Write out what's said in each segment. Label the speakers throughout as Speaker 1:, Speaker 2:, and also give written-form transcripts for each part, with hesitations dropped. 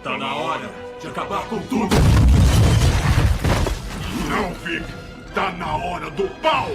Speaker 1: Tá na hora de acabar com tudo!
Speaker 2: Não, Vic! Tá na hora do pau!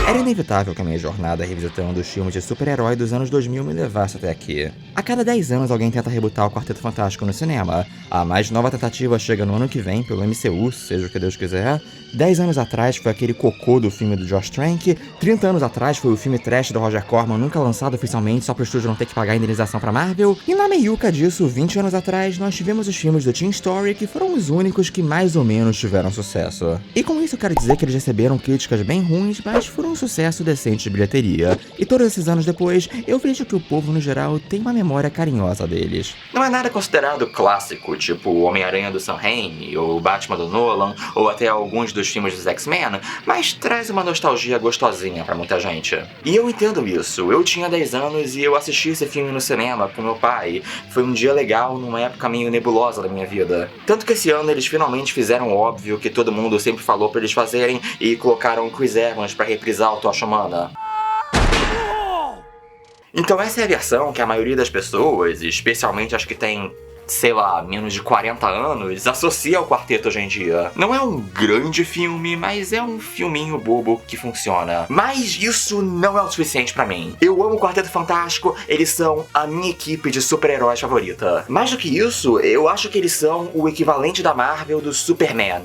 Speaker 3: Era inevitável que a minha jornada revisitando os filmes de super-herói dos anos 2000 me levasse até aqui. A cada 10 anos alguém tenta rebutar o Quarteto Fantástico no cinema. A mais nova tentativa chega no ano que vem pelo MCU, seja o que Deus quiser. 10 anos atrás foi aquele cocô do filme do Josh Trank. 30 anos atrás foi o filme trash do Roger Corman, nunca lançado oficialmente só pro estúdio não ter que pagar a indenização pra Marvel. E na meiuca disso, 20 anos atrás, nós tivemos os filmes do Teen Story, que foram os únicos que mais ou menos tiveram sucesso. E com isso eu quero dizer que eles receberam críticas bem ruins, mas foram um sucesso decente de bilheteria. E todos esses anos depois, eu vejo que o povo no geral tem uma memória carinhosa deles. Não é nada considerado clássico, tipo o Homem-Aranha do Sam Raimi, ou o Batman do Nolan, ou até alguns dos filmes dos X-Men, mas traz uma nostalgia gostosinha pra muita gente. E eu entendo isso. Eu tinha 10 anos e eu assisti esse filme no cinema com meu pai. Foi um dia legal numa época meio nebulosa da minha vida. Tanto que esse ano eles finalmente fizeram o óbvio que todo mundo sempre falou pra eles fazerem e colocaram Chris Evans pra reprisar o Tocha Humana. Então essa é a versão que a maioria das pessoas, especialmente as que têm, sei lá, menos de 40 anos, associa ao quarteto hoje em dia. Não é um grande filme, mas é um filminho bobo que funciona. Mas isso não é o suficiente pra mim. Eu amo o Quarteto Fantástico, eles são a minha equipe de super-heróis favorita. Mais do que isso, eu acho que eles são o equivalente da Marvel do Superman.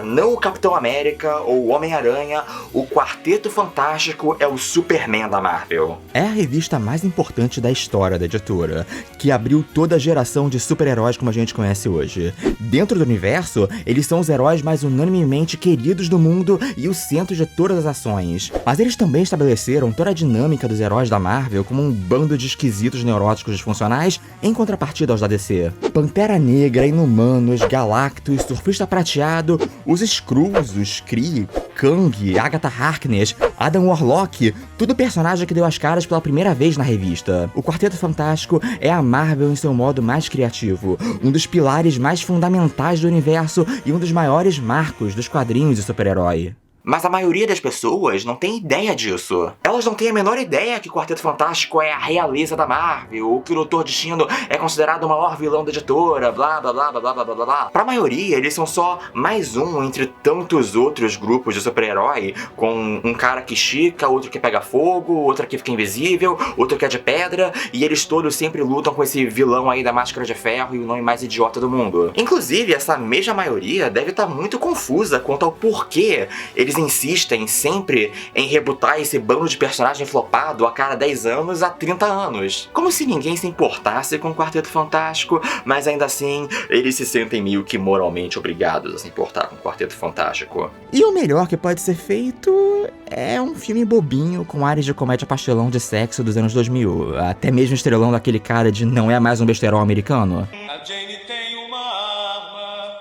Speaker 3: Não o Capitão América ou o Homem-Aranha, o Quarteto Fantástico é o Superman da Marvel. É a revista mais importante da história da editora, que abriu toda a geração de super-heróis como a gente conhece hoje. Dentro do universo, eles são os heróis mais unanimemente queridos do mundo e o centro de todas as ações. Mas eles também estabeleceram toda a dinâmica dos heróis da Marvel como um bando de esquisitos neuróticos disfuncionais em contrapartida aos da DC. Pantera Negra, Inumanos, Galactus, Surfista Prateado, os Skrulls, os Kree, Kang, Agatha Harkness, Adam Warlock, tudo personagem que deu as caras pela primeira vez na revista. O Quarteto Fantástico é a Marvel em seu modo mais criativo, um dos pilares mais fundamentais do universo e um dos maiores marcos dos quadrinhos de super-herói. Mas a maioria das pessoas não tem ideia disso. Elas não têm a menor ideia que o Quarteto Fantástico é a realeza da Marvel, ou que o Doutor Destino é considerado o maior vilão da editora, blá blá blá blá blá blá blá. Pra maioria, eles são só mais um entre tantos outros grupos de super-herói, com um cara que estica, outro que pega fogo, outro que fica invisível, outro que é de pedra, e eles todos sempre lutam com esse vilão aí da Máscara de Ferro e o nome mais idiota do mundo. Inclusive, essa mesma maioria deve estar muito confusa quanto ao porquê eles insistem sempre em rebutar esse bando de personagem flopado a cada 10 anos a 30 anos. Como se ninguém se importasse com o Quarteto Fantástico, mas ainda assim, eles se sentem meio que moralmente obrigados a se importar com o Quarteto Fantástico. E o melhor que pode ser feito é um filme bobinho com áreas de comédia pastelão de sexo dos anos 2000, até mesmo estrelando aquele cara de Não É Mais um Besterol Americano.
Speaker 1: A Jane tem uma arma.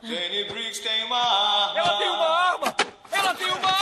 Speaker 1: Jane Briggs tem uma arma. Ela tem uma arma! Ela tem uma arma!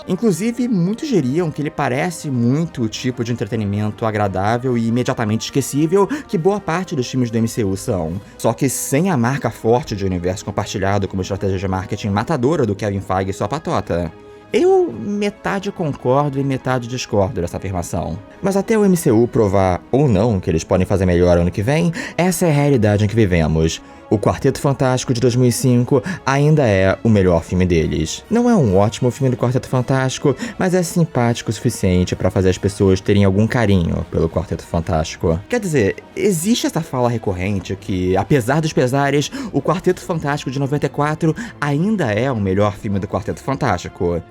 Speaker 3: Inclusive, muitos diriam que ele parece muito o tipo de entretenimento agradável e imediatamente esquecível que boa parte dos filmes do MCU são. Só que sem a marca forte de universo compartilhado como estratégia de marketing matadora do Kevin Feige e sua patota. Eu metade concordo e metade discordo dessa afirmação. Mas até o MCU provar ou não que eles podem fazer melhor ano que vem, essa é a realidade em que vivemos. O Quarteto Fantástico de 2005 ainda é o melhor filme deles. Não é um ótimo filme do Quarteto Fantástico, mas é simpático o suficiente para fazer as pessoas terem algum carinho pelo Quarteto Fantástico. Quer dizer, existe essa fala recorrente que, apesar dos pesares, o Quarteto Fantástico de 94 ainda é o melhor filme do Quarteto Fantástico.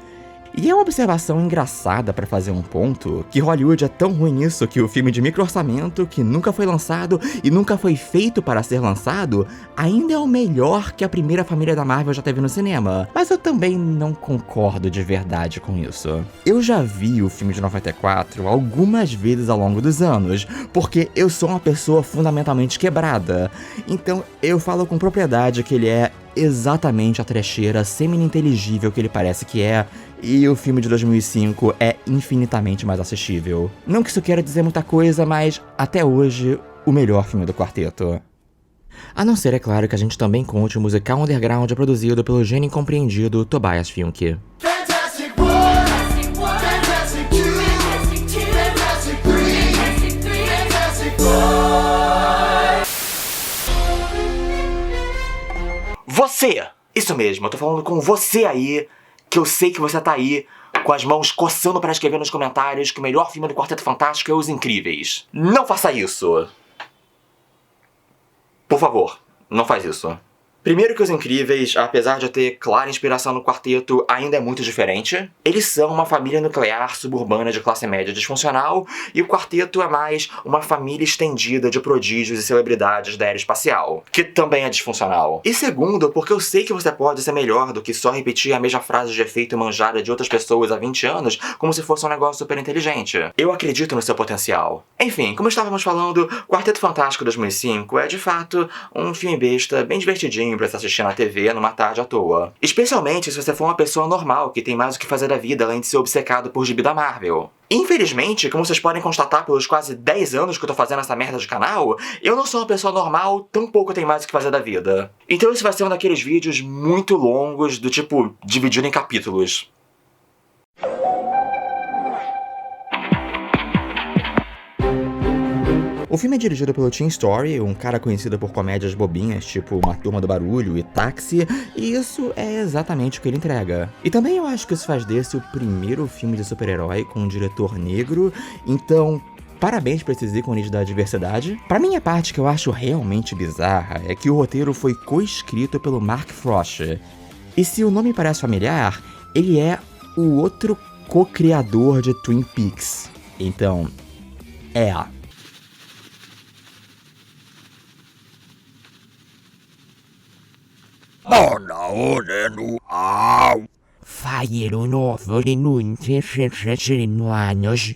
Speaker 3: E é uma observação engraçada pra fazer um ponto, que Hollywood é tão ruim nisso que o filme de micro-orçamento, que nunca foi lançado e nunca foi feito para ser lançado, ainda é o melhor que a primeira família da Marvel já teve no cinema. Mas eu também não concordo de verdade com isso. Eu já vi o filme de 94 algumas vezes ao longo dos anos, porque eu sou uma pessoa fundamentalmente quebrada. Então eu falo com propriedade que ele é exatamente a trecheira semi-inteligível que ele parece que é, e o filme de 2005 é infinitamente mais assistível. Não que isso queira dizer muita coisa, mas até hoje, o melhor filme do quarteto. A não ser, é claro, que a gente também conte o musical underground produzido pelo gênio incompreendido Tobias Funke. você! Isso mesmo, eu tô falando com você aí, que eu sei que você tá aí, com as mãos coçando pra escrever nos comentários que o melhor filme do Quarteto Fantástico é Os Incríveis. Não faça isso! Por favor, não faz isso. Primeiro que Os Incríveis, apesar de ter clara inspiração no quarteto, ainda é muito diferente. Eles são uma família nuclear suburbana de classe média disfuncional, e o quarteto é mais uma família estendida de prodígios e celebridades da era espacial, que também é disfuncional. E segundo, porque eu sei que você pode ser melhor do que só repetir a mesma frase de efeito manjada de outras pessoas há 20 anos, como se fosse um negócio super inteligente. Eu acredito no seu potencial. Enfim, como estávamos falando, Quarteto Fantástico 2005 é de fato um filme besta, bem divertidinho pra se assistir na TV numa tarde à toa. Especialmente se você for uma pessoa normal que tem mais o que fazer da vida além de ser obcecado por gibi da Marvel. Infelizmente, como vocês podem constatar pelos quase 10 anos que eu tô fazendo essa merda de canal, eu não sou uma pessoa normal, tampouco tenho mais o que fazer da vida. Então esse vai ser um daqueles vídeos muito longos, do tipo, dividido em capítulos. O filme é dirigido pelo Tim Story, um cara conhecido por comédias bobinhas, tipo Uma Turma do Barulho e Táxi, e isso é exatamente o que ele entrega. E também eu acho que isso faz desse o primeiro filme de super-herói com um diretor negro, então parabéns pra esses ícones da diversidade. Pra mim, a parte que eu acho realmente bizarra é que o roteiro foi co-escrito pelo Mark Frost. E se o nome parece familiar, ele é o outro co-criador de Twin Peaks. Então,
Speaker 4: Falleron over in años.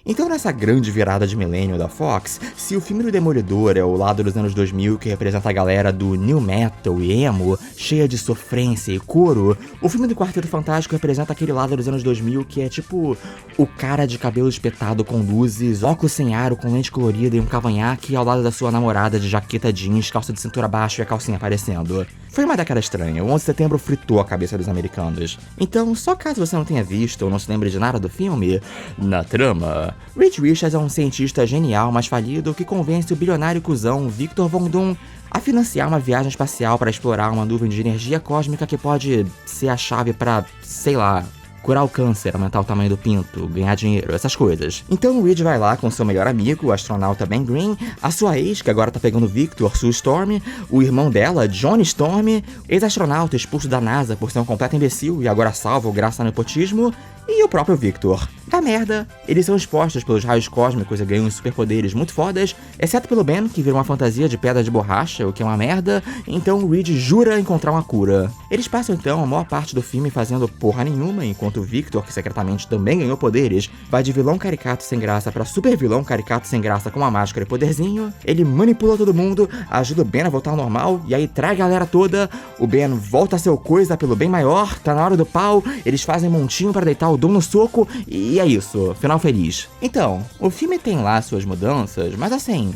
Speaker 3: Então nessa grande virada de milênio da Fox, se o filme do Demolidor é o lado dos anos 2000 que representa a galera do new metal e emo, cheia de sofrência e coro, o filme do Quarteto Fantástico representa aquele lado dos anos 2000 que é tipo o cara de cabelo espetado com luzes, óculos sem aro com lente colorida e um cavanhaque ao lado da sua namorada de jaqueta jeans, calça de cintura baixa e a calcinha aparecendo. Foi uma década estranha, o 11 de setembro fritou a cabeça dos americanos. Então, só caso você não tenha visto ou não se lembre de nada do filme, na trama, Reed Richards é um cientista genial, mas falido, que convence o bilionário cuzão Victor Von Doom a financiar uma viagem espacial para explorar uma nuvem de energia cósmica que pode ser a chave para, sei lá, curar o câncer, aumentar o tamanho do pinto, ganhar dinheiro, essas coisas. Então o Reed vai lá com seu melhor amigo, o astronauta Ben Green, a sua ex, que agora tá pegando Victor, Sue Storm, o irmão dela, Johnny Storm, ex-astronauta expulso da NASA por ser um completo imbecil e agora salvo graças ao nepotismo, e o próprio Victor. Da merda, eles são expostos pelos raios cósmicos e ganham superpoderes muito fodas, exceto pelo Ben, que vira uma fantasia de pedra de borracha, o que é uma merda, então o Reed jura encontrar uma cura. Eles passam então a maior parte do filme fazendo porra nenhuma, enquanto o Victor, que secretamente também ganhou poderes, vai de vilão caricato sem graça pra super vilão caricato sem graça com uma máscara e poderzinho, ele manipula todo mundo, ajuda o Ben a voltar ao normal, e aí trai a galera toda, o Ben volta a ser o coisa pelo bem maior, tá na hora do pau, eles fazem montinho pra deitar o Dom no soco, e é isso, final feliz. Então, o filme tem lá suas mudanças, mas assim,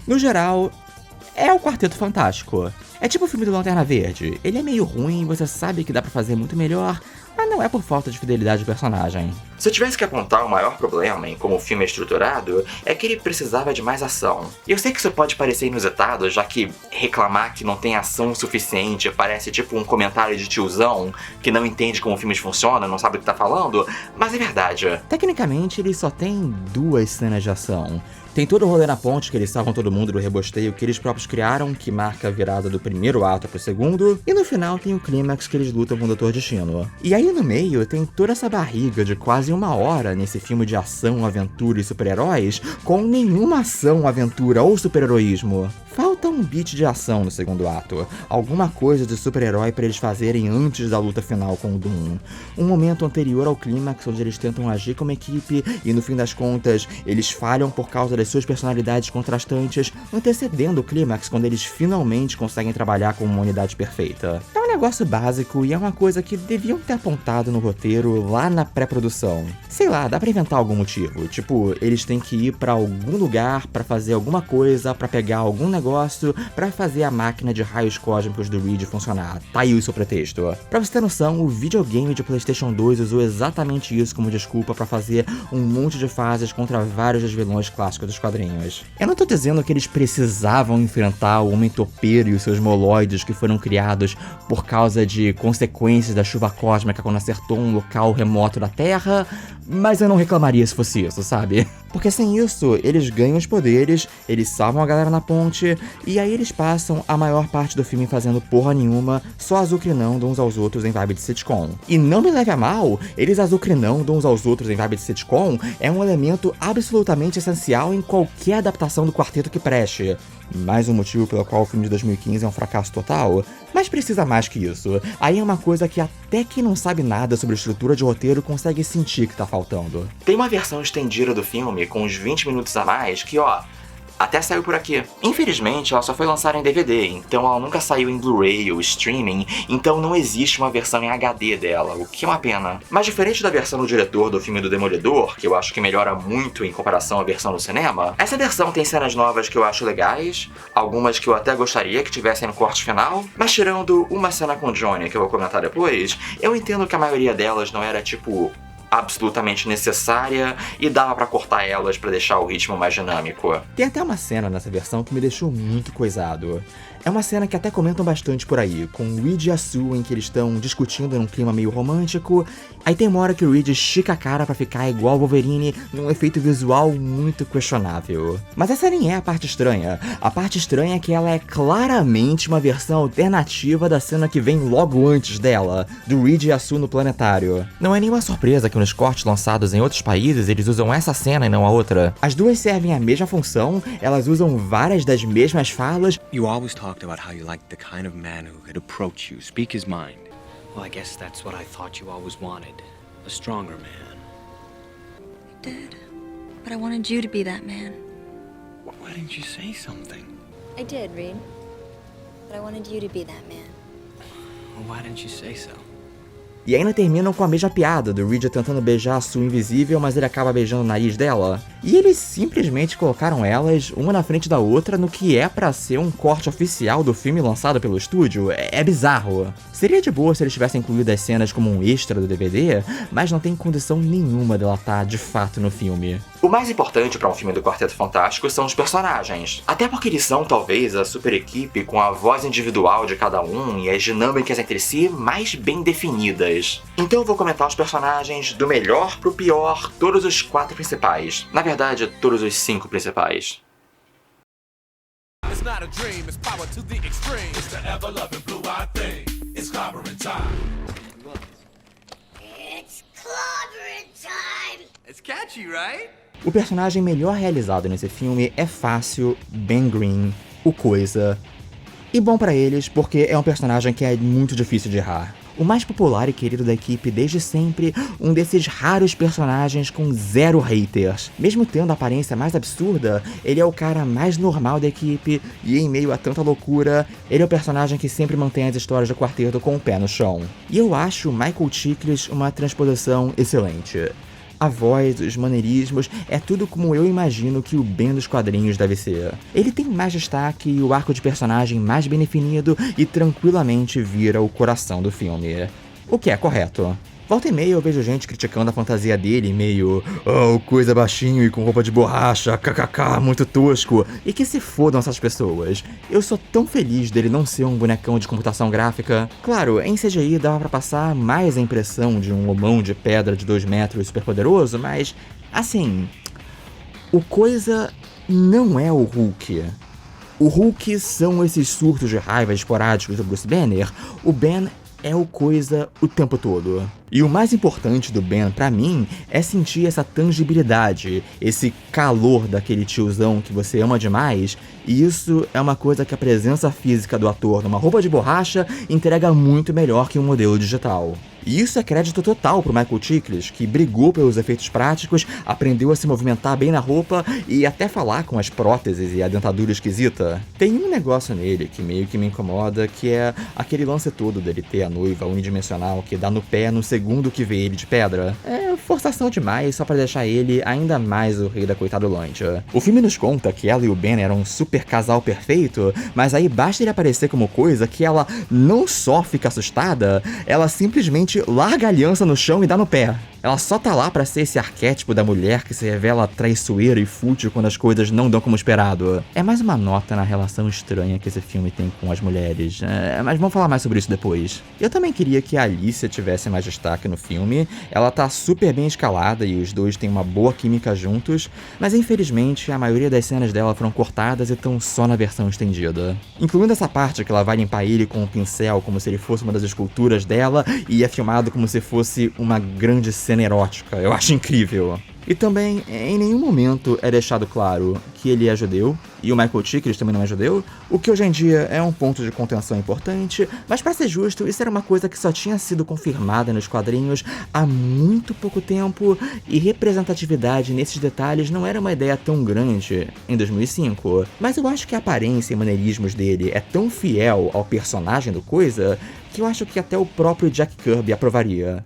Speaker 3: no geral, é o Quarteto Fantástico. É tipo o filme do Lanterna Verde, ele é meio ruim, você sabe que dá pra fazer muito melhor, mas não é por falta de fidelidade do personagem. Se eu tivesse que apontar o maior problema em como o filme é estruturado, é que ele precisava de mais ação. E eu sei que isso pode parecer inusitado, já que reclamar que não tem ação suficiente parece tipo um comentário de tiozão que não entende como filmes funcionam, não sabe o que tá falando, mas é verdade. Tecnicamente, ele só tem 2 cenas de ação. Tem todo o rolê na ponte que eles salvam todo mundo do rebosteio que eles próprios criaram, que marca a virada do primeiro ato pro segundo, e no final tem o clímax que eles lutam com o Dr. Destino. E aí no meio tem toda essa barriga de quase 1 hora nesse filme de ação, aventura e super-heróis, com nenhuma ação, aventura ou super-heroísmo. Falta um beat de ação no segundo ato, alguma coisa de super-herói pra eles fazerem antes da luta final com o Doom. Um momento anterior ao clímax onde eles tentam agir como equipe e no fim das contas eles falham por causa das suas personalidades contrastantes, antecedendo o clímax quando eles finalmente conseguem trabalhar como uma unidade perfeita. É um
Speaker 5: negócio básico e é uma coisa que deviam ter apontado no roteiro lá na pré-produção. Sei lá, dá pra inventar algum motivo. Tipo, eles têm que ir pra algum lugar pra fazer alguma coisa, pra pegar algum negócio, pra fazer a máquina de raios cósmicos do Reed funcionar. Tá aí o seu pretexto. Pra você ter noção, o videogame de PlayStation 2 usou exatamente isso como desculpa pra fazer um monte de fases contra vários dos vilões clássicos dos quadrinhos. Eu não tô dizendo que eles precisavam enfrentar o Homem-Topeiro e os seus moloides que foram criados por causa de consequências da chuva cósmica quando acertou um local remoto da Terra, mas eu não reclamaria se fosse isso, sabe? Porque sem isso, eles ganham os poderes, eles salvam a galera na ponte, e aí eles passam a maior parte do filme fazendo porra nenhuma, só azucrinando uns aos outros em vibe de sitcom. E não me leve a mal, eles azucrinando uns aos outros em vibe de sitcom é um elemento absolutamente essencial em qualquer adaptação do quarteto que preste. Mais um motivo pelo qual o filme de 2015 é um fracasso total, mas precisa mais que isso. Aí é uma coisa que até quem não sabe nada sobre estrutura de roteiro consegue sentir que tá faltando.
Speaker 3: Tem uma versão estendida do filme com uns 20 minutos a mais que, até saiu por aqui. Infelizmente, ela só foi lançada em DVD, então ela nunca saiu em Blu-ray ou streaming, então não existe uma versão em HD dela, o que é uma pena. Mas diferente da versão do diretor do filme do Demolidor, que eu acho que melhora muito em comparação à versão do cinema, essa versão tem cenas novas que eu acho legais, algumas que eu até gostaria que tivessem no corte final, mas tirando uma cena com Johnny, que eu vou comentar depois, eu entendo que a maioria delas não era absolutamente necessária e dava pra cortar elas pra deixar o ritmo mais dinâmico.
Speaker 5: Tem até uma cena nessa versão que me deixou muito coisado. É uma cena que até comentam bastante por aí, com o Reed e a Sue em que eles estão discutindo num clima meio romântico, aí tem uma hora que o Reed estica a cara pra ficar igual o Wolverine, num efeito visual muito questionável. Mas essa nem é a parte estranha. A parte estranha é que ela é claramente uma versão alternativa da cena que vem logo antes dela, do Reed e a Sue no planetário. Não é nenhuma surpresa que nos cortes lançados em outros países eles usam essa cena e não a outra. As duas servem a mesma função, elas usam várias das mesmas falas.
Speaker 6: You always talked about how you liked the kind of man who could approach you, speak his mind.
Speaker 7: Well, I guess that's what I thought you always wanted. A stronger man.
Speaker 8: I did. But I wanted you to be that man.
Speaker 6: Why didn't you say something?
Speaker 8: I did, Reed. But I wanted you to be that man.
Speaker 6: Well, why didn't you say so?
Speaker 5: E ainda terminam com a mesma piada do Reed tentando beijar a Sue invisível, mas ele acaba beijando o nariz dela. E eles simplesmente colocaram elas, uma na frente da outra, no que é pra ser um corte oficial do filme lançado pelo estúdio. É bizarro. Seria de boa se eles tivessem incluído as cenas como um extra do DVD, mas não tem condição nenhuma dela estar de fato no filme.
Speaker 3: O mais importante pra um filme do Quarteto Fantástico são os personagens. Até porque eles são, talvez, a super equipe com a voz individual de cada um e as dinâmicas entre si mais bem definidas. Então eu vou comentar os personagens do melhor pro pior, todos os 4 principais. Na verdade, todos os 5 principais.
Speaker 1: It's not a dream, it's power to the extreme. It's the ever-loving blue-eyed thing. It's clobbering time.
Speaker 8: It's clobbering time!
Speaker 1: It's catchy, right?
Speaker 5: O personagem melhor realizado nesse filme é fácil, Ben Green, o Coisa. E bom pra eles, porque é um personagem que é muito difícil de errar. O mais popular e querido da equipe desde sempre, um desses raros personagens com 0 haters. Mesmo tendo a aparência mais absurda, ele é o cara mais normal da equipe e em meio a tanta loucura, ele é o personagem que sempre mantém as histórias do quarteto com o pé no chão. E eu acho Michael Chiklis uma transposição excelente. A voz, os maneirismos, é tudo como eu imagino que o Ben dos quadrinhos deve ser. Ele tem mais destaque e o arco de personagem mais bem definido e tranquilamente vira o coração do filme. O que é correto. Volta e meia eu vejo gente criticando a fantasia dele, meio coisa baixinho e com roupa de borracha, kkk, muito tosco, e que se fodam essas pessoas. Eu sou tão feliz dele não ser um bonecão de computação gráfica. Claro, em CGI dava pra passar mais a impressão de um homão de pedra de 2 metros super poderoso, mas, assim, o Coisa não é o Hulk. O Hulk são esses surtos de raiva esporádicos do Bruce Banner, o Ben é o Coisa o tempo todo. E o mais importante do Ben, pra mim, é sentir essa tangibilidade, esse calor daquele tiozão que você ama demais, e isso é uma coisa que a presença física do ator numa roupa de borracha entrega muito melhor que um modelo digital. E isso é crédito total pro Michael Chiklis, que brigou pelos efeitos práticos, aprendeu a se movimentar bem na roupa e até falar com as próteses e a dentadura esquisita. Tem um negócio nele que meio que me incomoda, que é aquele lance todo dele ter a noiva unidimensional que dá no pé no segundo que vê ele de pedra. É forçação demais só pra deixar ele ainda mais o rei da coitadolândia. O filme nos conta que ela e o Ben eram um super casal perfeito, mas aí basta ele aparecer como coisa que ela não só fica assustada, ela simplesmente larga a aliança no chão e dá no pé. Ela só tá lá pra ser esse arquétipo da mulher que se revela traiçoeira e fútil quando as coisas não dão como esperado. É mais uma nota na relação estranha que esse filme tem com as mulheres, mas vamos falar mais sobre isso depois. Eu também queria que a Alicia tivesse mais destaque no filme. Ela tá super bem escalada e os dois têm uma boa química juntos, mas infelizmente a maioria das cenas dela foram cortadas e estão só na versão estendida. Incluindo essa parte que ela vai limpar ele com um pincel como se ele fosse uma das esculturas dela e é filmado como se fosse uma grande cena erótica. Eu acho incrível. E também, em nenhum momento é deixado claro que ele é judeu, e o Michael Chiklis também não é judeu, o que hoje em dia é um ponto de contenção importante, mas pra ser justo, isso era uma coisa que só tinha sido confirmada nos quadrinhos há muito pouco tempo, e representatividade nesses detalhes não era uma ideia tão grande em 2005. Mas eu acho que a aparência e maneirismos dele é tão fiel ao personagem do Coisa, que eu acho que até o próprio Jack Kirby aprovaria.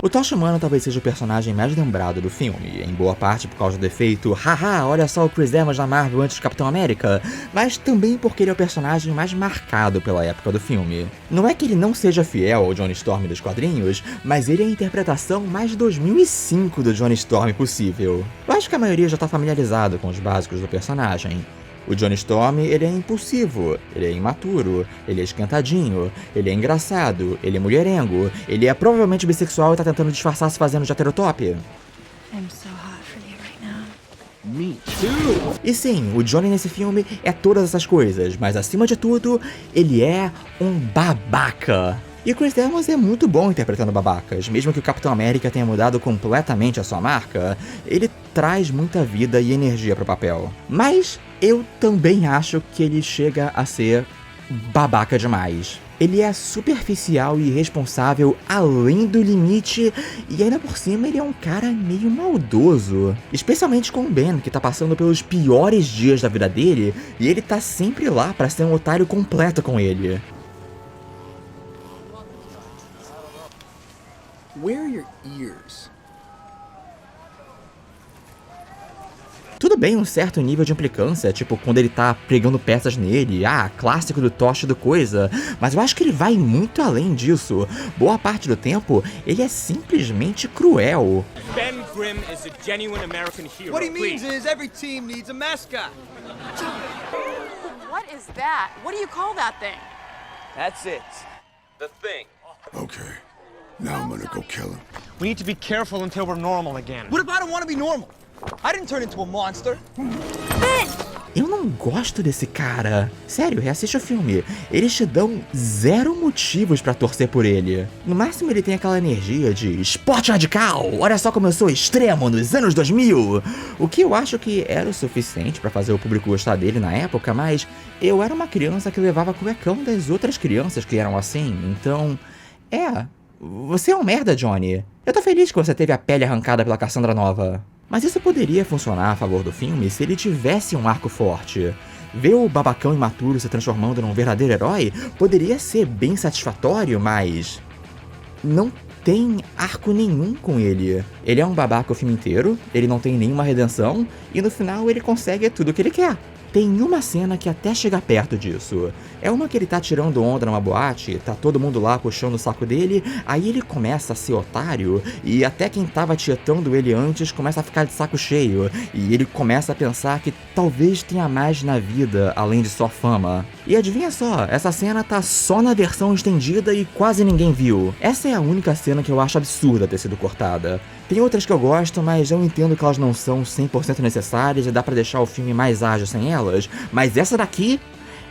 Speaker 5: O Tocha Humana talvez seja o personagem mais lembrado do filme, em boa parte por causa do efeito haha, olha só o Chris Evans na Marvel antes do Capitão América, mas também porque ele é o personagem mais marcado pela época do filme. Não é que ele não seja fiel ao Johnny Storm dos quadrinhos, mas ele é a interpretação mais 2005 do Johnny Storm possível. Eu acho que a maioria já tá familiarizado com os básicos do personagem. O Johnny Storm, ele é impulsivo, ele é imaturo, ele é esquentadinho, ele é engraçado, ele é mulherengo, ele é provavelmente bissexual e tá tentando disfarçar se fazendo de heterotop.
Speaker 8: I'm so hot for you right now.
Speaker 6: Me too!
Speaker 5: E sim, o Johnny nesse filme é todas essas coisas, mas acima de tudo, ele é um babaca. E o Chris Evans é muito bom interpretando babacas, mesmo que o Capitão América tenha mudado completamente a sua marca, ele traz muita vida e energia pro papel. Mas eu também acho que ele chega a ser babaca demais. Ele é superficial e irresponsável além do limite, e ainda por cima ele é um cara meio maldoso. Especialmente com o Ben, que tá passando pelos piores dias da vida dele, e ele tá sempre lá pra ser um otário completo com ele.
Speaker 6: Where are your ears?
Speaker 5: Tudo bem um certo nível de implicância, tipo quando ele tá pregando peças nele, clássico do Tocha do Coisa, mas eu acho que ele vai muito além disso. Boa parte do tempo, ele é simplesmente cruel.
Speaker 9: Ben Grimm is a genuine American hero.
Speaker 10: What he means is every team needs a mascot.
Speaker 11: What is that? What do you call that thing?
Speaker 10: That's it.
Speaker 9: The Thing.
Speaker 2: Okay, now I'm gonna go kill him.
Speaker 10: We need to be careful until we're normal again. What if I don't want to be normal? I didn't turn into a monster.
Speaker 5: Eu não gosto desse cara. Sério, reassiste o filme. Eles te dão zero motivos pra torcer por ele. No máximo ele tem aquela energia de esporte radical, olha só como eu sou extremo nos anos 2000. O que eu acho que era o suficiente pra fazer o público gostar dele na época, mas eu era uma criança que levava cuecão das outras crianças que eram assim, então... você é um merda, Johnny. Eu tô feliz que você teve a pele arrancada pela Cassandra Nova. Mas isso poderia funcionar a favor do filme se ele tivesse um arco forte. Ver o babacão imaturo se transformando num verdadeiro herói poderia ser bem satisfatório, mas... não tem arco nenhum com ele. Ele é um babaca o filme inteiro, ele não tem nenhuma redenção, e no final ele consegue tudo o que ele quer. Tem uma cena que até chega perto disso. É uma que ele tá tirando onda numa boate, tá todo mundo lá puxando o saco dele, aí ele começa a ser otário, e até quem tava tietando ele antes começa a ficar de saco cheio, e ele começa a pensar que talvez tenha mais na vida além de só fama. E adivinha só, essa cena tá só na versão estendida e quase ninguém viu. Essa é a única cena que eu acho absurda ter sido cortada. Tem outras que eu gosto, mas eu entendo que elas não são 100% necessárias e dá pra deixar o filme mais ágil sem elas. Mas essa daqui,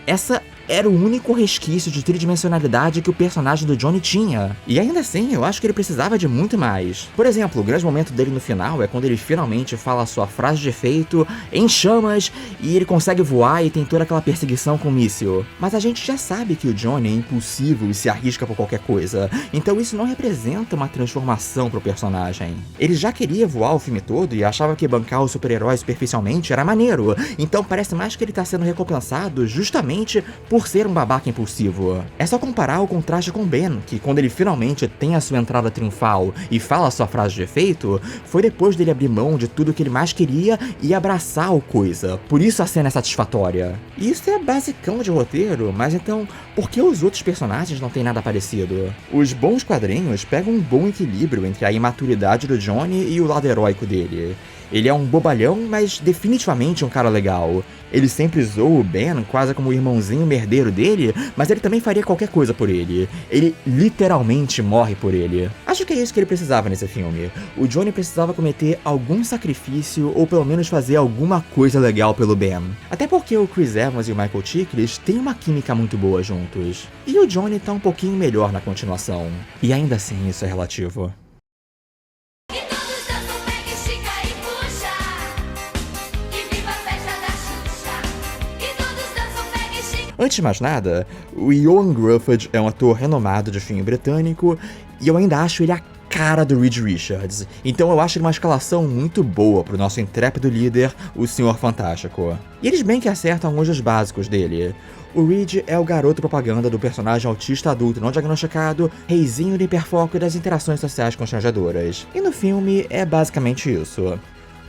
Speaker 5: essa era o único resquício de tridimensionalidade que o personagem do Johnny tinha. E ainda assim, eu acho que ele precisava de muito mais. Por exemplo, o grande momento dele no final é quando ele finalmente fala a sua frase de efeito, em chamas, e ele consegue voar e tem toda aquela perseguição com o míssil. Mas a gente já sabe que o Johnny é impulsivo e se arrisca por qualquer coisa, então isso não representa uma transformação pro personagem. Ele já queria voar o filme todo e achava que bancar os super-heróis superficialmente era maneiro, então parece mais que ele tá sendo recompensado justamente por ser um babaca impulsivo. É só comparar o contraste com Ben, que quando ele finalmente tem a sua entrada triunfal e fala a sua frase de efeito, foi depois dele abrir mão de tudo que ele mais queria e abraçar o coisa. Por isso a cena é satisfatória. E isso é basicão de roteiro, mas então, por que os outros personagens não têm nada parecido? Os bons quadrinhos pegam um bom equilíbrio entre a imaturidade do Johnny e o lado heróico dele. Ele é um bobalhão, mas definitivamente um cara legal. Ele sempre zoa o Ben quase como o irmãozinho merdeiro dele, mas ele também faria qualquer coisa por ele. Ele literalmente morre por ele. Acho que é isso que ele precisava nesse filme. O Johnny precisava cometer algum sacrifício ou pelo menos fazer alguma coisa legal pelo Ben. Até porque o Chris Evans e o Michael Chiklis têm uma química muito boa juntos. E o Johnny tá um pouquinho melhor na continuação. E ainda assim isso é relativo. Antes de mais nada, o Ioan Gruffudd é um ator renomado de filme britânico e eu ainda acho ele a cara do Reed Richards, então eu acho ele uma escalação muito boa pro nosso intrépido líder, o Senhor Fantástico. E eles bem que acertam alguns dos básicos dele. O Reed é o garoto propaganda do personagem autista adulto não diagnosticado, reizinho do hiperfoco e das interações sociais constrangedoras. E no filme é basicamente isso.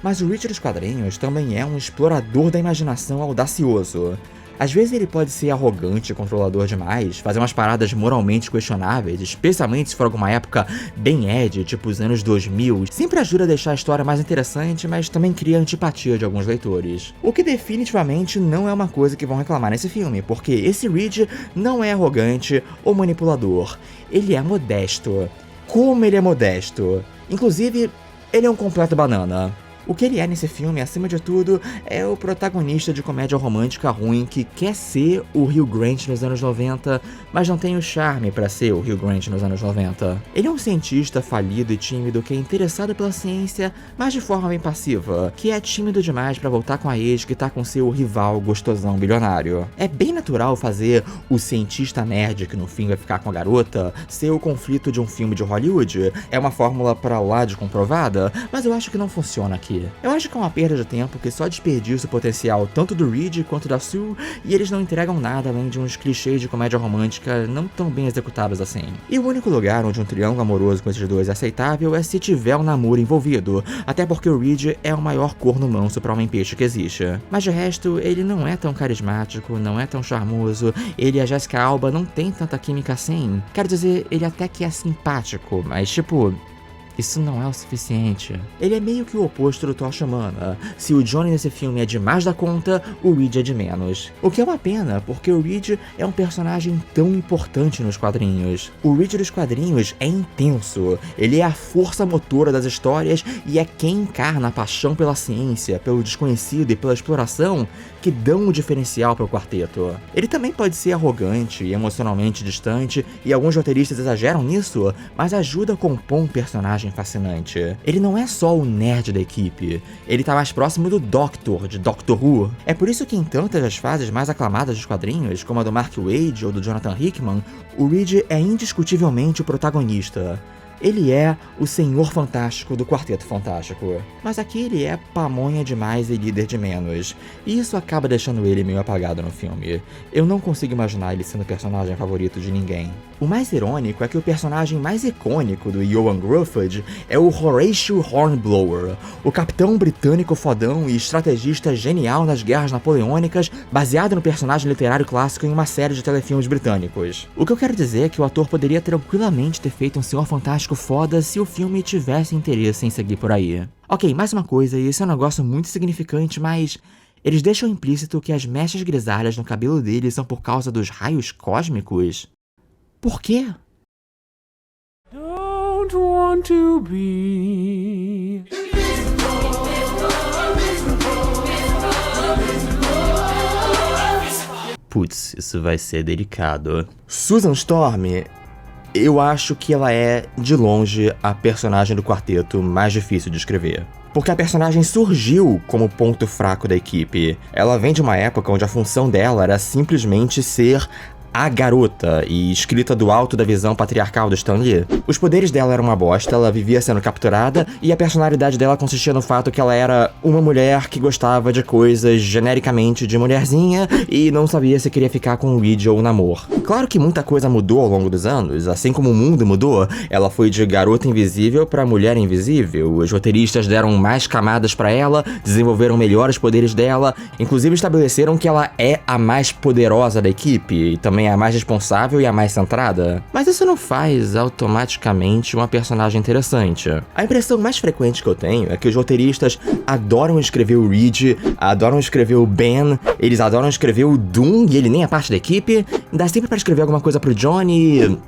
Speaker 5: Mas o Reed dos quadrinhos também é um explorador da imaginação audacioso. Às vezes ele pode ser arrogante e controlador demais, fazer umas paradas moralmente questionáveis, especialmente se for alguma época bem edgy, tipo os anos 2000. Sempre ajuda a deixar a história mais interessante, mas também cria antipatia de alguns leitores. O que definitivamente não é uma coisa que vão reclamar nesse filme, porque esse Reed não é arrogante ou manipulador. Ele é modesto. Como ele é modesto! Inclusive, ele é um completo banana. O que ele é nesse filme, acima de tudo, é o protagonista de comédia romântica ruim que quer ser o Hugh Grant nos anos 90, mas não tem o charme pra ser o Hugh Grant nos anos 90. Ele é um cientista falido e tímido que é interessado pela ciência, mas de forma bem passiva, que é tímido demais pra voltar com a ex que tá com seu rival gostosão bilionário. É bem natural fazer o cientista nerd que no fim vai ficar com a garota ser o conflito de um filme de Hollywood. É uma fórmula pra lá de comprovada, mas eu acho que não funciona aqui. Eu acho que é uma perda de tempo que só desperdiça o potencial tanto do Reed quanto da Sue, e eles não entregam nada além de uns clichês de comédia romântica não tão bem executados assim. E o único lugar onde um triângulo amoroso com esses dois é aceitável é se tiver um namoro envolvido, até porque o Reed é o maior corno manso pra homem-peixe que existe. Mas de resto, ele não é tão carismático, não é tão charmoso, ele e a Jessica Alba não tem tanta química assim. Quero dizer, ele até que é simpático, mas tipo... isso não é o suficiente. Ele é meio que o oposto do Tocha Humana. Se o Johnny nesse filme é de mais da conta, o Reed é de menos. O que é uma pena, porque o Reed é um personagem tão importante nos quadrinhos. O Reed dos quadrinhos é intenso. Ele é a força motora das histórias e é quem encarna a paixão pela ciência, pelo desconhecido e pela exploração que dão o diferencial para o quarteto. Ele também pode ser arrogante e emocionalmente distante, e alguns roteiristas exageram nisso, mas ajuda a compor um personagem fascinante. Ele não é só o nerd da equipe, ele tá mais próximo do Doctor, de Doctor Who. É por isso que em tantas das fases mais aclamadas dos quadrinhos, como a do Mark Waid ou do Jonathan Hickman, o Reed é indiscutivelmente o protagonista. Ele é o Senhor Fantástico do Quarteto Fantástico. Mas aqui ele é pamonha demais e líder de menos. E isso acaba deixando ele meio apagado no filme. Eu não consigo imaginar ele sendo o personagem favorito de ninguém. O mais irônico é que o personagem mais icônico do Ioan Gruffudd é o Horatio Hornblower, o capitão britânico fodão e estrategista genial nas guerras napoleônicas, baseado no personagem literário clássico em uma série de telefilmes britânicos. O que eu quero dizer é que o ator poderia tranquilamente ter feito um Senhor Fantástico foda se o filme tivesse interesse em seguir por aí. Ok, mais uma coisa, e esse é um negócio muito significante, mas... eles deixam implícito que as mechas grisalhas no cabelo dele são por causa dos raios cósmicos? Por quê?
Speaker 12: Don't want want to be.
Speaker 5: Putz, isso vai ser delicado. Susan Storm, eu acho que ela é, de longe, a personagem do quarteto mais difícil de escrever. Porque a personagem surgiu como ponto fraco da equipe. Ela vem de uma época onde a função dela era simplesmente ser a garota, e escrita do alto da visão patriarcal do Stan Lee. Os poderes dela eram uma bosta, ela vivia sendo capturada, e a personalidade dela consistia no fato que ela era uma mulher que gostava de coisas genericamente de mulherzinha, e não sabia se queria ficar com o Reed ou namor. Claro que muita coisa mudou ao longo dos anos, assim como o mundo mudou, ela foi de garota invisível pra mulher invisível, os roteiristas deram mais camadas pra ela, desenvolveram melhor os poderes dela, inclusive estabeleceram que ela é a mais poderosa da equipe, e também a mais responsável e a mais centrada. Mas isso não faz automaticamente uma personagem interessante. A impressão mais frequente que eu tenho é que os roteiristas adoram escrever o Reed, adoram escrever o Ben, eles adoram escrever o Doom e ele nem é parte da equipe, dá sempre pra escrever alguma coisa pro Johnny e...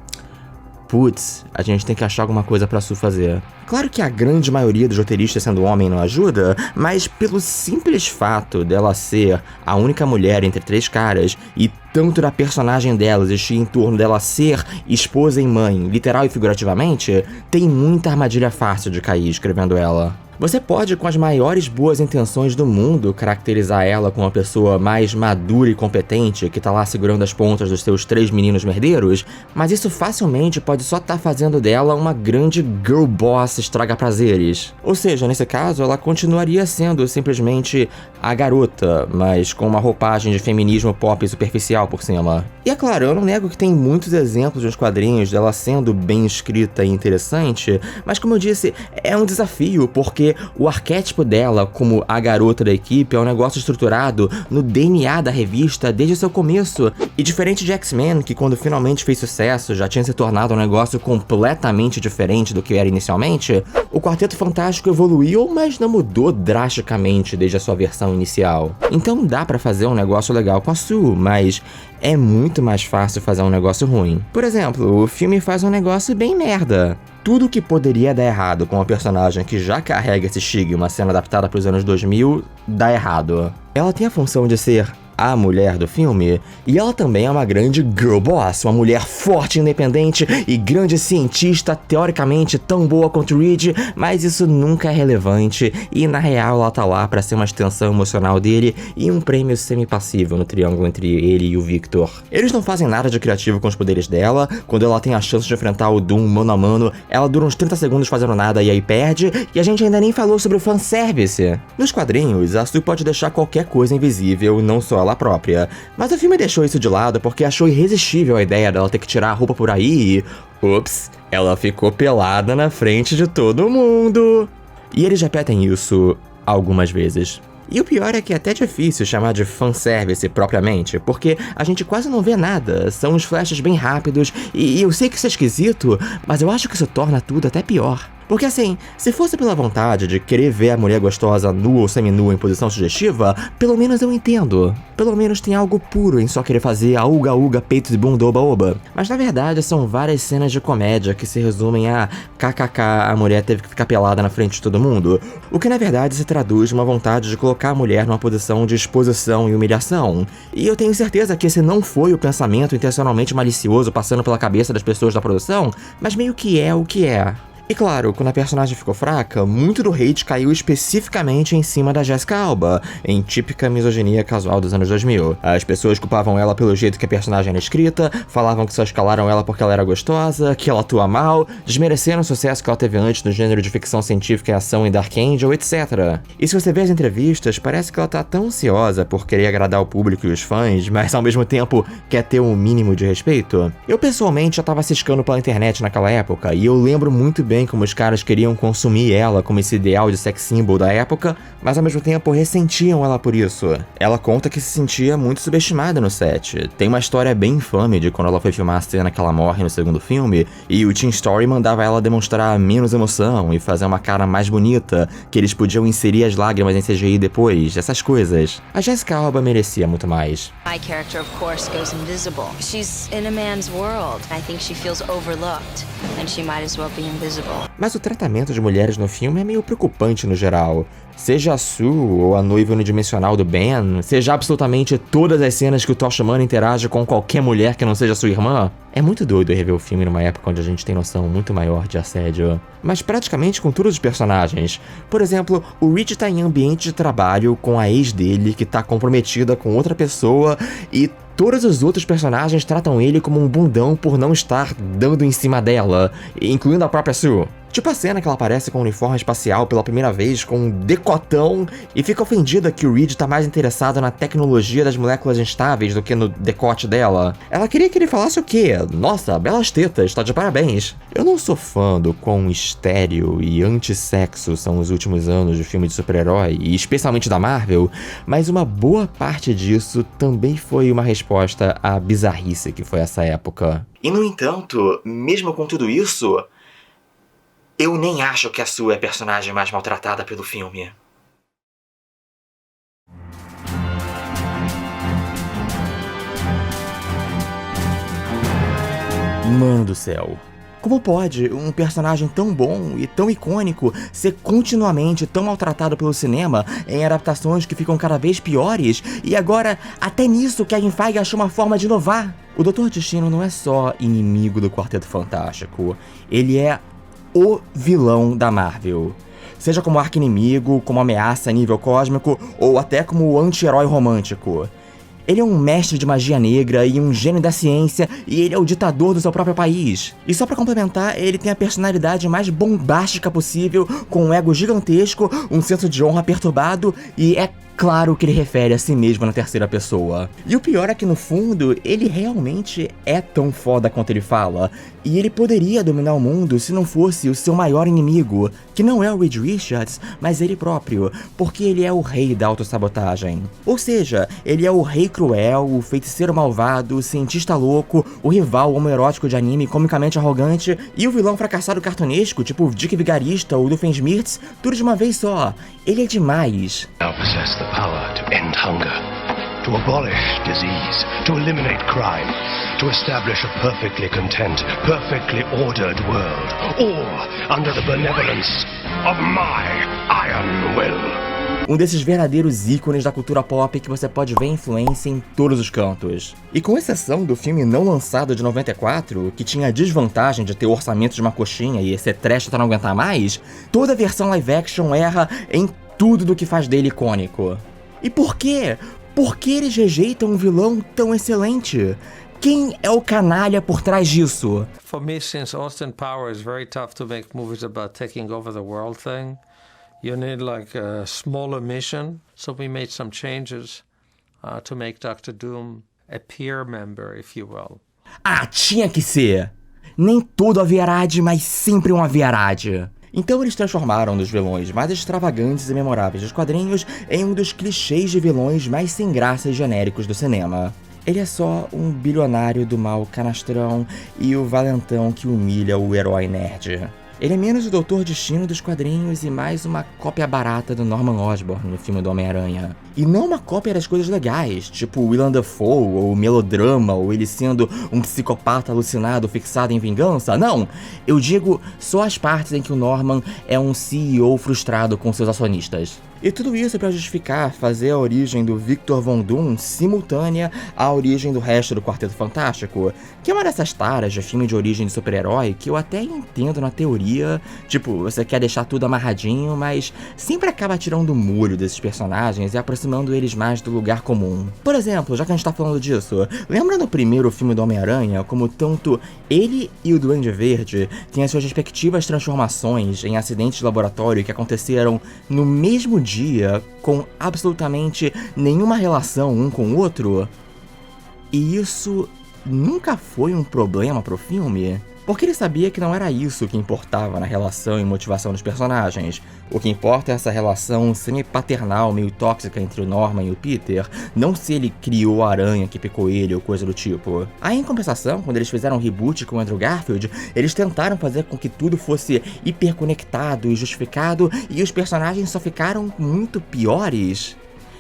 Speaker 5: Putz, a gente tem que achar alguma coisa pra Sue fazer. Claro que a grande maioria dos roteiristas sendo homem não ajuda, mas pelo simples fato dela ser a única mulher entre 3 caras e tanto da personagem dela existir em torno dela ser esposa e mãe, literal e figurativamente, tem muita armadilha fácil de cair escrevendo ela. Você pode, com as maiores boas intenções do mundo, caracterizar ela como uma pessoa mais madura e competente que tá lá segurando as pontas dos seus 3 meninos merdeiros, mas isso facilmente pode só estar fazendo dela uma grande girl boss estraga-prazeres. Ou seja, nesse caso, ela continuaria sendo simplesmente a garota, mas com uma roupagem de feminismo pop superficial por cima. E é claro, eu não nego que tem muitos exemplos nos quadrinhos dela sendo bem escrita e interessante, mas como eu disse, é um desafio, porque o arquétipo dela como a garota da equipe é um negócio estruturado no DNA da revista desde seu começo. E diferente de X-Men, que quando finalmente fez sucesso já tinha se tornado um negócio completamente diferente do que era inicialmente, o Quarteto Fantástico evoluiu, mas não mudou drasticamente desde a sua versão inicial. Então dá pra fazer um negócio legal com a Sue, mas é muito mais fácil fazer um negócio ruim. Por exemplo, o filme faz um negócio bem merda. Tudo que poderia dar errado com uma personagem que já carrega esse estigma sendo adaptada para os anos 2000, dá errado. Ela tem a função de ser a mulher do filme, e ela também é uma grande girl boss, uma mulher forte, independente e grande cientista, teoricamente tão boa quanto Reed, mas isso nunca é relevante, e na real ela tá lá pra ser uma extensão emocional dele e um prêmio semi-passivo no triângulo entre ele e o Victor. Eles não fazem nada de criativo com os poderes dela, quando ela tem a chance de enfrentar o Doom mano a mano, ela dura uns 30 segundos fazendo nada e aí perde, e a gente ainda nem falou sobre o fanservice. Nos quadrinhos, a Sue pode deixar qualquer coisa invisível, não só ela própria, mas o filme deixou isso de lado porque achou irresistível a ideia dela ter que tirar a roupa por aí e... Ups, ela ficou pelada na frente de todo mundo. E eles repetem isso algumas vezes. E o pior é que é até difícil chamar de fanservice propriamente, porque a gente quase não vê nada, são uns flashes bem rápidos, e eu sei que isso é esquisito, mas eu acho que isso torna tudo até pior. Porque assim, se fosse pela vontade de querer ver a mulher gostosa nua ou seminua em posição sugestiva, pelo menos eu entendo. Pelo menos tem algo puro em só querer fazer a uga-uga, peitos e bunda oba-oba. Mas na verdade são várias cenas de comédia que se resumem a kkk, a mulher teve que ficar pelada na frente de todo mundo. O que na verdade se traduz uma vontade de colocar a mulher numa posição de exposição e humilhação. E eu tenho certeza que esse não foi o pensamento intencionalmente malicioso passando pela cabeça das pessoas da produção, mas meio que é o que é. E claro, quando a personagem ficou fraca, muito do hate caiu especificamente em cima da Jessica Alba, em típica misoginia casual dos anos 2000. As pessoas culpavam ela pelo jeito que a personagem era escrita, falavam que só escalaram ela porque ela era gostosa, que ela atua mal, desmereceram o sucesso que ela teve antes no gênero de ficção científica e ação em Dark Angel, etc. E se você vê as entrevistas, parece que ela tá tão ansiosa por querer agradar o público e os fãs, mas ao mesmo tempo quer ter um mínimo de respeito. Eu pessoalmente já tava ciscando pela internet naquela época, e eu lembro muito bem como os caras queriam consumir ela como esse ideal de sex symbol da época, mas ao mesmo tempo ressentiam ela por isso. Ela conta que se sentia muito subestimada no set. Tem uma história bem infame de quando ela foi filmar a cena que ela morre no segundo filme, e o Teen Story mandava ela demonstrar menos emoção e fazer uma cara mais bonita, que eles podiam inserir as lágrimas em CGI depois, essas coisas. A Jessica Alba merecia muito mais.
Speaker 13: My character, of course, goes invisible. She's in a man's world. I think she feels overlooked, and she might as well be invisible.
Speaker 5: Mas o tratamento de mulheres no filme é meio preocupante no geral. Seja a Sue ou a noiva unidimensional do Ben, seja absolutamente todas as cenas que o Tosh Humano interage com qualquer mulher que não seja sua irmã. É muito doido rever o filme numa época onde a gente tem noção muito maior de assédio. Mas praticamente com todos os personagens. Por exemplo, o Rich tá em ambiente de trabalho com a ex dele que tá comprometida com outra pessoa e todos os outros personagens tratam ele como um bundão por não estar dando em cima dela, incluindo a própria Sue. Tipo a cena que ela aparece com um uniforme espacial pela primeira vez, com um decotão, e fica ofendida que o Reed tá mais interessado na tecnologia das moléculas instáveis do que no decote dela. Ela queria que ele falasse o quê? Nossa, belas tetas, tá de parabéns. Eu não sou fã do quão estéril e antissexo são os últimos anos de filme de super-herói, e especialmente da Marvel, mas uma boa parte disso também foi uma resposta à bizarrice que foi essa época.
Speaker 3: E no entanto, mesmo com tudo isso, eu nem acho que a Sue é a personagem mais maltratada pelo filme.
Speaker 5: Mano do céu. Como pode um personagem tão bom e tão icônico ser continuamente tão maltratado pelo cinema em adaptações que ficam cada vez piores? E agora, até nisso, Kevin Feige achou uma forma de inovar. O Dr. Destino não é só inimigo do Quarteto Fantástico. Ele é o vilão da Marvel. Seja como arqui-inimigo, como ameaça a nível cósmico, ou até como anti-herói romântico. Ele é um mestre de magia negra e um gênio da ciência, e ele é o ditador do seu próprio país. E só pra complementar, ele tem a personalidade mais bombástica possível, com um ego gigantesco, um senso de honra perturbado, e é claro que ele refere a si mesmo na terceira pessoa. E o pior é que, no fundo, ele realmente é tão foda quanto ele fala. E ele poderia dominar o mundo se não fosse o seu maior inimigo, que não é o Reed Richards, mas ele próprio, porque ele é o rei da autossabotagem. Ou seja, ele é o rei cruel, o feiticeiro malvado, o cientista louco, o rival homoerótico de anime comicamente arrogante e o vilão fracassado cartunesco, tipo o Dick Vigarista ou Doofenshmirtz, tudo de uma vez só. Ele é demais.
Speaker 13: Power to end hunger, to abolish disease, to eliminate crime, to establish a perfectly content, perfectly ordered world, all under the benevolence of my iron will.
Speaker 5: Um desses verdadeiros ícones da cultura pop que você pode ver influência em todos os cantos. E com exceção do filme não lançado de 94, que tinha a desvantagem de ter o orçamento de uma coxinha e ser trash até não aguentar mais, toda a versão live action erra em tudo do que faz dele icônico. E por quê? Por que eles rejeitam um vilão tão excelente? Quem é o canalha por trás disso?
Speaker 14: For me, since Austin Powers is very tough to make movies about taking over the world thing, you need like a smaller mission. So we made some changes to make Dr. Doom a peer member, if you will.
Speaker 5: Ah, tinha que ser! Nem todo aviarade, mas sempre um aviarade. Então eles transformaram um dos vilões mais extravagantes e memoráveis dos quadrinhos em um dos clichês de vilões mais sem graça e genéricos do cinema. Ele é só um bilionário do mal canastrão e o valentão que humilha o herói nerd. Ele é menos o Doutor Destino dos quadrinhos e mais uma cópia barata do Norman Osborn no filme do Homem-Aranha. E não uma cópia das coisas legais, tipo o Willem Dafoe, ou o melodrama, ou ele sendo um psicopata alucinado fixado em vingança. Não! Eu digo só as partes em que o Norman é um CEO frustrado com seus acionistas. E tudo isso para justificar fazer a origem do Victor Von Doom simultânea à origem do resto do Quarteto Fantástico, que é uma dessas taras de filme de origem de super-herói que eu até entendo na teoria, tipo, você quer deixar tudo amarradinho, mas sempre acaba tirando o molho desses personagens e aproximando eles mais do lugar comum. Por exemplo, já que a gente tá falando disso, lembra do primeiro filme do Homem-Aranha, como tanto ele e o Duende Verde têm as suas respectivas transformações em acidentes de laboratório que aconteceram no mesmo dia, com absolutamente nenhuma relação um com o outro? E isso nunca foi um problema pro filme? Porque ele sabia que não era isso que importava na relação e motivação dos personagens. O que importa é essa relação semi-paternal, meio tóxica entre o Norman e o Peter, não se ele criou a aranha que picou ele ou coisa do tipo. Aí, em compensação, quando eles fizeram um reboot com o Andrew Garfield, eles tentaram fazer com que tudo fosse hiperconectado e justificado, e os personagens só ficaram muito piores.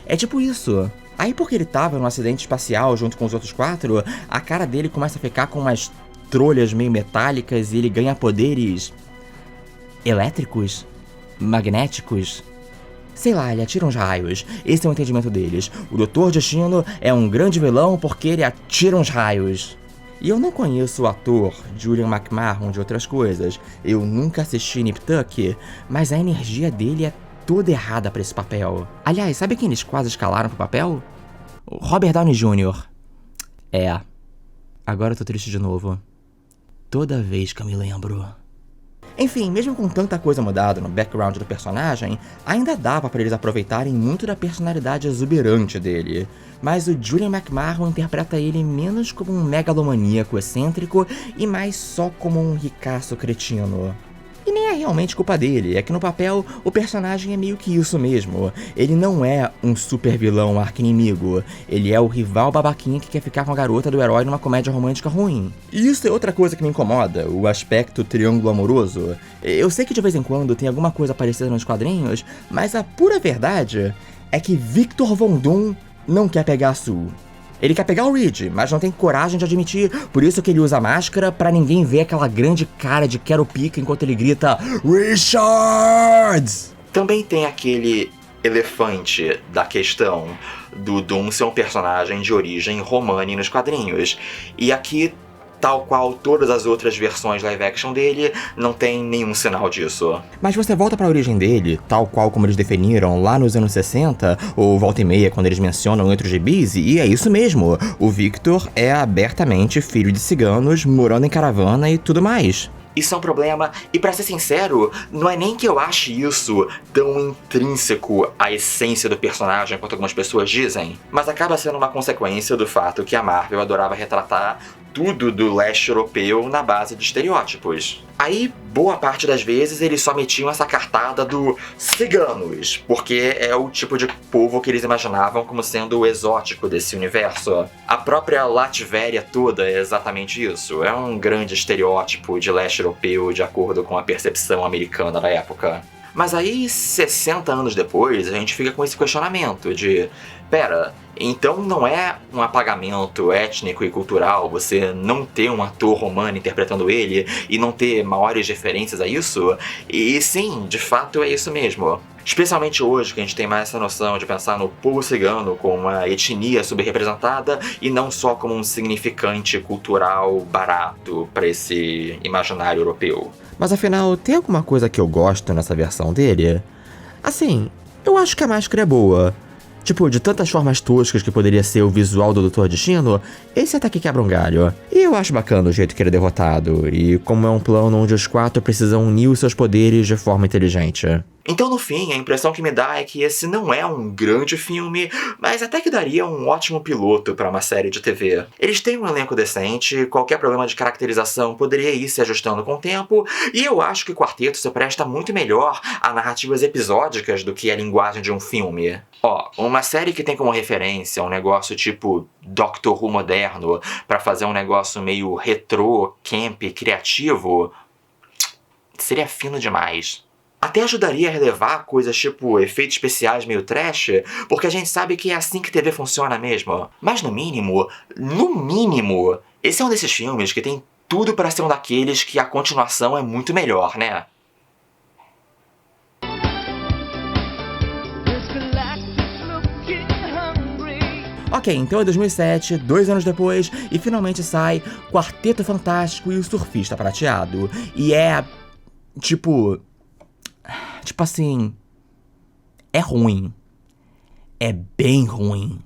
Speaker 5: É tipo isso. Aí, porque ele tava num acidente espacial junto com os outros 4, a cara dele começa a ficar com umas trolhas meio metálicas e ele ganha poderes elétricos? Magnéticos? Sei lá, ele atira uns raios. Esse é o entendimento deles. O Dr. Destino é um grande vilão porque ele atira uns raios. E eu não conheço o ator Julian McMahon de outras coisas. Eu nunca assisti Nip Tuck, mas a energia dele é toda errada pra esse papel. Aliás, sabe quem eles quase escalaram pro papel? O Robert Downey Jr. É. Agora eu tô triste de novo. Toda vez que eu me lembro. Enfim, mesmo com tanta coisa mudada no background do personagem, ainda dava pra eles aproveitarem muito da personalidade exuberante dele. Mas o Julian McMahon interpreta ele menos como um megalomaníaco excêntrico e mais só como um ricaço cretino. E nem é realmente culpa dele, é que no papel o personagem é meio que isso mesmo. Ele não é um super vilão arqui-inimigo, ele é o rival babaquinha que quer ficar com a garota do herói numa comédia romântica ruim. E isso é outra coisa que me incomoda, o aspecto triângulo amoroso. Eu sei que de vez em quando tem alguma coisa parecida nos quadrinhos, mas a pura verdade é que Victor Von Doom não quer pegar a Sue. Ele quer pegar o Reed, mas não tem coragem de admitir, por isso que ele usa máscara pra ninguém ver aquela grande cara de quero pica enquanto ele grita Richards!
Speaker 3: Também tem aquele elefante da questão do Doom ser um personagem de origem romani nos quadrinhos. E aqui, tal qual todas as outras versões live action dele, não tem nenhum sinal disso.
Speaker 5: Mas você volta pra origem dele, tal qual como eles definiram lá nos anos 60, ou volta e meia quando eles mencionam em outros gibis, e é isso mesmo, o Victor é abertamente filho de ciganos, morando em caravana e tudo mais.
Speaker 3: Isso é um problema, e pra ser sincero, não é nem que eu ache isso tão intrínseco à essência do personagem quanto algumas pessoas dizem, mas acaba sendo uma consequência do fato que a Marvel adorava retratar tudo do leste europeu na base de estereótipos. Aí, boa parte das vezes, eles só metiam essa cartada do ciganos, porque é o tipo de povo que eles imaginavam como sendo o exótico desse universo. A própria Latvéria toda é exatamente isso, é um grande estereótipo de leste europeu de acordo com a percepção americana da época. Mas aí, 60 anos depois, a gente fica com esse questionamento de... Pera, então não é um apagamento étnico e cultural você não ter um ator romano interpretando ele e não ter maiores referências a isso? E sim, de fato é isso mesmo. Especialmente hoje, que a gente tem mais essa noção de pensar no povo cigano como uma etnia subrepresentada e não só como um significante cultural barato para esse imaginário europeu.
Speaker 5: Mas afinal, tem alguma coisa que eu gosto nessa versão dele? Assim, eu acho que a máscara é boa. Tipo, de tantas formas toscas que poderia ser o visual do Dr. Destino, esse até que quebra um galho. E eu acho bacana o jeito que ele é derrotado, e como é um plano onde os quatro precisam unir os seus poderes de forma inteligente.
Speaker 3: Então, no fim, a impressão que me dá é que esse não é um grande filme, mas até que daria um ótimo piloto para uma série de TV. Eles têm um elenco decente, qualquer problema de caracterização poderia ir se ajustando com o tempo, e eu acho que o quarteto se presta muito melhor a narrativas episódicas do que a linguagem de um filme. Ó, uma série que tem como referência um negócio tipo Doctor Who moderno, para fazer um negócio meio retrô, camp, criativo, seria fino demais. Até ajudaria a relevar coisas tipo efeitos especiais meio trash, porque a gente sabe que é assim que TV funciona mesmo. Mas no mínimo, esse é um desses filmes que tem tudo para ser um daqueles que a continuação é muito melhor, né?
Speaker 5: Ok, então é 2007, 2 anos depois, e finalmente sai Quarteto Fantástico e o Surfista Prateado. E é... Tipo assim... É ruim. É bem ruim.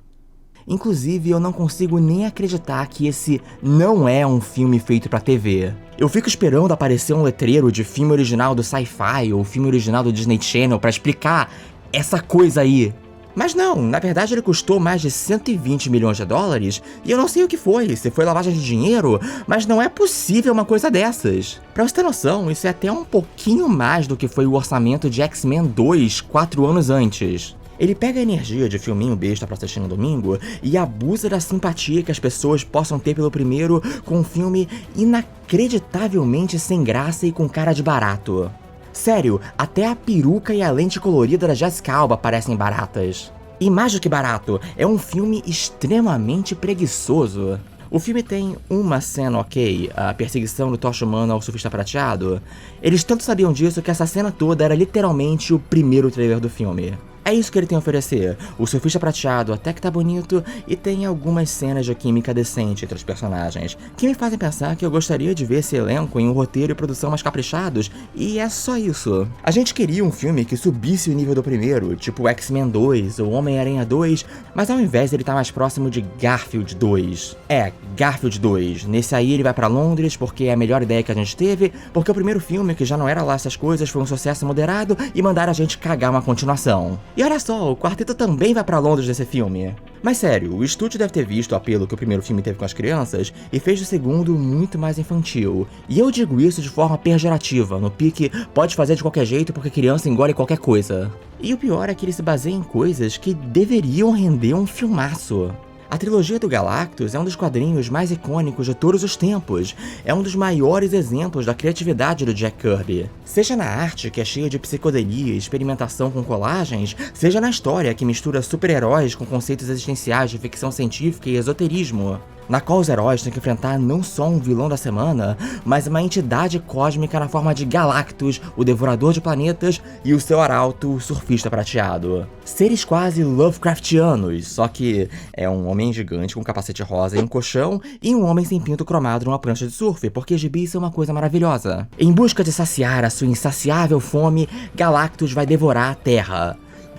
Speaker 5: Inclusive, eu não consigo nem acreditar que esse não é um filme feito pra TV. Eu fico esperando aparecer um letreiro de filme original do Sci-Fi ou filme original do Disney Channel pra explicar essa coisa aí. Mas não, na verdade ele custou mais de 120 milhões de dólares e eu não sei o que foi, se foi lavagem de dinheiro, mas não é possível uma coisa dessas. Pra você ter noção, isso é até um pouquinho mais do que foi o orçamento de X-Men 2 4 anos antes. Ele pega a energia de filminho besta pra assistir no domingo e abusa da simpatia que as pessoas possam ter pelo primeiro com um filme inacreditavelmente sem graça e com cara de barato. Sério, até a peruca e a lente colorida da Jessica Alba parecem baratas. E mais do que barato, é um filme extremamente preguiçoso. O filme tem uma cena ok, a perseguição do Tocha Humana ao Surfista Prateado. Eles tanto sabiam disso que essa cena toda era literalmente o primeiro trailer do filme. É isso que ele tem a oferecer. O Surfista Prateado até que tá bonito e tem algumas cenas de química decente entre os personagens, que me fazem pensar que eu gostaria de ver esse elenco em um roteiro e produção mais caprichados, e é só isso. A gente queria um filme que subisse o nível do primeiro, tipo X-Men 2 ou Homem-Aranha 2, mas ao invés ele tá mais próximo de Garfield 2. Garfield 2. Nesse aí ele vai pra Londres porque é a melhor ideia que a gente teve, porque o primeiro filme, que já não era lá essas coisas, foi um sucesso moderado e mandaram a gente cagar uma continuação. E olha só, o quarteto também vai pra Londres nesse filme. Mas sério, o estúdio deve ter visto o apelo que o primeiro filme teve com as crianças e fez o segundo muito mais infantil. E eu digo isso de forma pejorativa, no pique pode fazer de qualquer jeito porque criança engole qualquer coisa. E o pior é que ele se baseia em coisas que deveriam render um filmaço. A trilogia do Galactus é um dos quadrinhos mais icônicos de todos os tempos. É um dos maiores exemplos da criatividade do Jack Kirby. Seja na arte, que é cheia de psicodelia e experimentação com colagens, seja na história, que mistura super-heróis com conceitos existenciais de ficção científica e esoterismo, na qual os heróis têm que enfrentar não só um vilão da semana, mas uma entidade cósmica na forma de Galactus, o Devorador de Planetas, e o seu arauto, o Surfista Prateado. Seres quase Lovecraftianos, só que é um homem gigante com capacete rosa e um colchão, e um homem sem pinto cromado numa prancha de surf, porque gibis são uma coisa maravilhosa. Em busca de saciar a sua insaciável fome, Galactus vai devorar a Terra.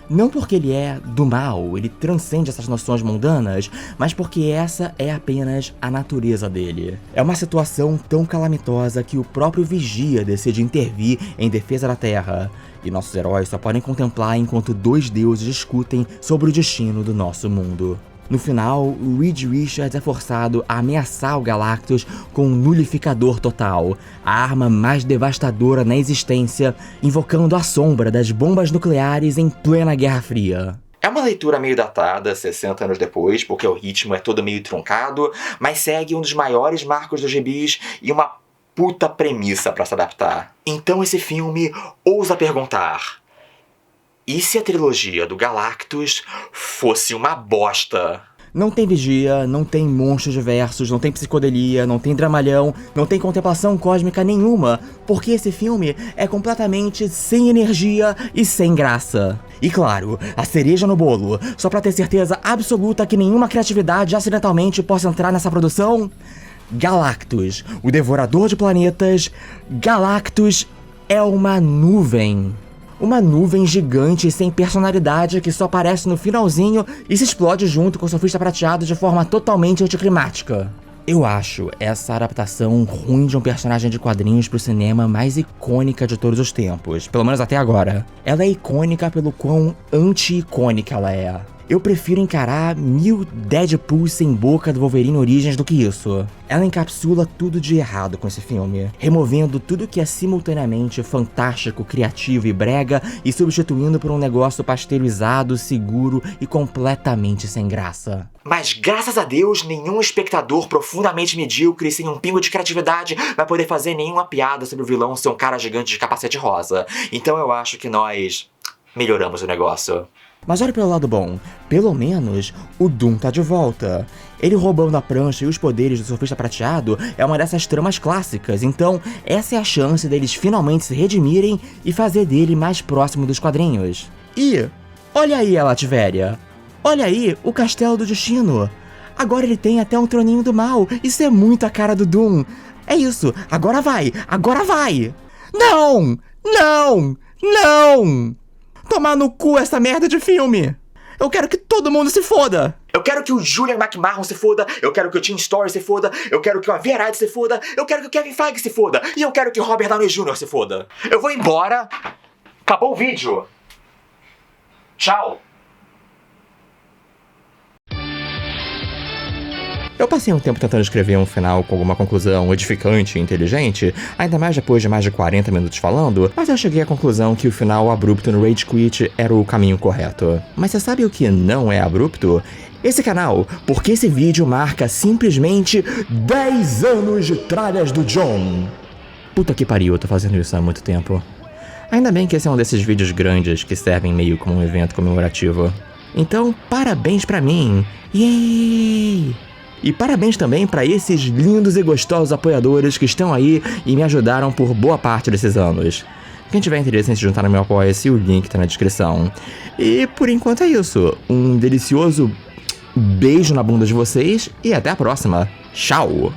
Speaker 5: Não porque ele é do mal, ele transcende essas noções mundanas, mas porque essa é apenas a natureza dele. É uma situação tão calamitosa que o próprio Vigia decide intervir em defesa da Terra, e nossos heróis só podem contemplar enquanto dois deuses discutem sobre o destino do nosso mundo. No final, o Reed Richards é forçado a ameaçar o Galactus com um nulificador total, a arma mais devastadora na existência, invocando a sombra das bombas nucleares em plena Guerra Fria.
Speaker 3: É uma leitura meio datada, 60 anos depois, porque o ritmo é todo meio truncado, mas segue um dos maiores marcos dos gibis e uma puta premissa pra se adaptar. Então esse filme ousa perguntar: e se a trilogia do Galactus fosse uma bosta?
Speaker 5: Não tem vigia, não tem monstros diversos, não tem psicodelia, não tem dramalhão, não tem contemplação cósmica nenhuma, porque esse filme é completamente sem energia e sem graça. E claro, a cereja no bolo, só pra ter certeza absoluta que nenhuma criatividade acidentalmente possa entrar nessa produção: Galactus, o Devorador de Planetas. Galactus é uma nuvem. Uma nuvem gigante sem personalidade que só aparece no finalzinho e se explode junto com o Surfista Prateado de forma totalmente anticlimática. Eu acho essa adaptação ruim de um personagem de quadrinhos pro cinema mais icônica de todos os tempos, pelo menos até agora. Ela é icônica pelo quão anti-icônica ela é. Eu prefiro encarar 1000 Deadpools sem boca do Wolverine Origins do que isso. Ela encapsula tudo de errado com esse filme, removendo tudo que é simultaneamente fantástico, criativo e brega e substituindo por um negócio pasteurizado, seguro e completamente sem graça.
Speaker 3: Mas graças a Deus, nenhum espectador profundamente medíocre e sem um pingo de criatividade vai poder fazer nenhuma piada sobre o vilão ser um cara gigante de capacete rosa. Então eu acho que nós melhoramos o negócio.
Speaker 5: Mas olha pelo lado bom, pelo menos o Doom tá de volta. Ele roubando a prancha e os poderes do Surfista Prateado é uma dessas tramas clássicas, então essa é a chance deles finalmente se redimirem e fazer dele mais próximo dos quadrinhos. E olha aí a Latvéria, olha aí o Castelo do Destino. Agora ele tem até um troninho do mal, isso é muito a cara do Doom. É isso, agora vai, agora vai! Não! Não! Não! Tomar no cu essa merda de filme! Eu quero que todo mundo se foda!
Speaker 3: Eu quero que o Julian McMahon se foda, eu quero que o Tim Story se foda, eu quero que o Avi Arad se foda, eu quero que o Kevin Feige se foda, e eu quero que o Robert Downey Jr. se foda. Eu vou embora, acabou o vídeo. Tchau.
Speaker 5: Eu passei um tempo tentando escrever um final com alguma conclusão edificante e inteligente, ainda mais depois de mais de 40 minutos falando, mas eu cheguei à conclusão que o final abrupto no Rage Quit era o caminho correto. Mas você sabe o que não é abrupto? Esse canal, porque esse vídeo marca simplesmente 10 anos de tralhas do John. Puta que pariu, eu tô fazendo isso há muito tempo. Ainda bem que esse é um desses vídeos grandes que servem meio como um evento comemorativo. Então, parabéns pra mim! Yay! E parabéns também para esses lindos e gostosos apoiadores que estão aí e me ajudaram por boa parte desses anos. Quem tiver interesse em se juntar no meu Apoia-se, o link tá na descrição. E por enquanto é isso. Um delicioso beijo na bunda de vocês e até a próxima. Tchau!